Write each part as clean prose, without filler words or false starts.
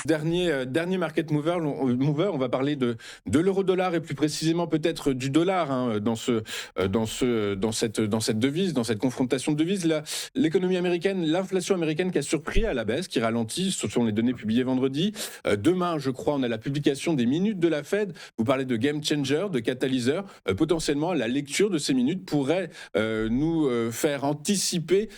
Dernier market mover, on va parler de l'euro-dollar et plus précisément peut-être du dollar dans cette devise, dans cette confrontation de devises. L'économie américaine, l'inflation américaine qui a surpris à la baisse, qui ralentit, ce sont les données publiées vendredi. Demain, je crois, on a la publication des minutes de la Fed. Vous parlez de game changer, de catalyseur. Potentiellement, la lecture de ces minutes pourrait nous faire anticiper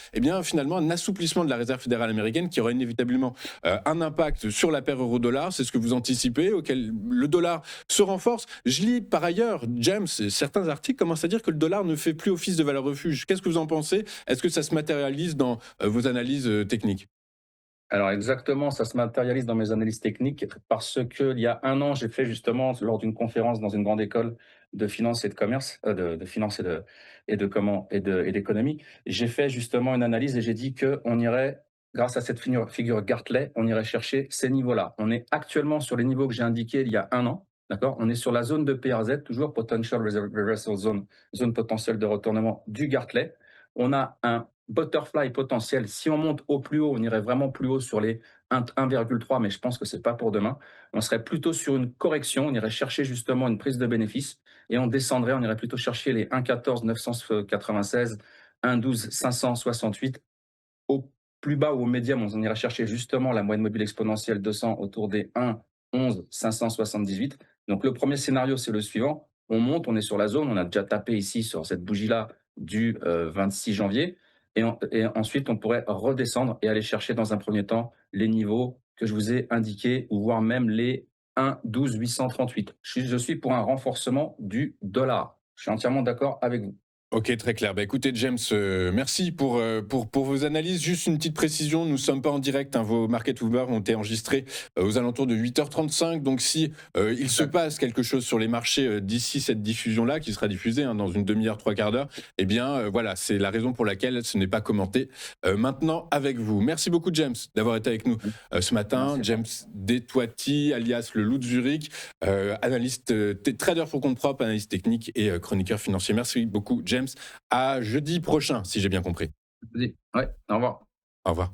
finalement un assouplissement de la Réserve fédérale américaine qui aurait inévitablement un impact sur la paire euro-dollar. C'est ce que vous anticipez, auquel le dollar se renforce. Je lis par ailleurs, James, certains articles commencent à dire que le dollar ne fait plus office de valeur refuge. Qu'est-ce que vous en pensez? Est-ce que ça se matérialise dans vos analyses techniques? Alors exactement, ça se matérialise dans mes analyses techniques parce qu'il y a un an, j'ai fait justement lors d'une conférence dans une grande école de finance et de commerce, de finance et d'économie, j'ai fait justement une analyse et j'ai dit que on irait, grâce à cette figure Gartley, on irait chercher ces niveaux-là. On est actuellement sur les niveaux que j'ai indiqués il y a un an, d'accord. On est sur la zone de PRZ, toujours Potential Reversal Zone, zone potentielle de retournement du Gartley. On a un butterfly potentiel. Si on monte au plus haut, on irait vraiment plus haut sur les 1,3, mais je pense que c'est pas pour demain. On serait plutôt sur une correction, on irait chercher justement une prise de bénéfice et on descendrait, on irait plutôt chercher les 1,14 996, 1,12 568. Au plus bas ou au médium, on irait chercher justement la moyenne mobile exponentielle 200 autour des 1,11 578. Donc le premier scénario, c'est le suivant. On monte, on est sur la zone, on a déjà tapé ici sur cette bougie-là du 26 janvier. Et ensuite, on pourrait redescendre et aller chercher dans un premier temps les niveaux que je vous ai indiqués, ou voire même les 1,12 838. Je suis pour un renforcement du dollar. Je suis entièrement d'accord avec vous. Ok, très clair. Bah, écoutez, James, merci pour vos analyses. Juste une petite précision, nous ne sommes pas en direct, hein, vos market movers ont été enregistrés aux alentours de 8h35. Donc si il se passe quelque chose sur les marchés d'ici cette diffusion-là, qui sera diffusée dans une demi-heure, trois quarts d'heure, voilà, c'est la raison pour laquelle ce n'est pas commenté maintenant avec vous. Merci beaucoup, James, d'avoir été avec nous ce matin. Merci. James Detuati, alias le Loup de Zurich, analyste, trader pour compte propre, analyste technique et chroniqueur financier. Merci beaucoup, James. À jeudi prochain, si j'ai bien compris. Ouais, au revoir. Au revoir.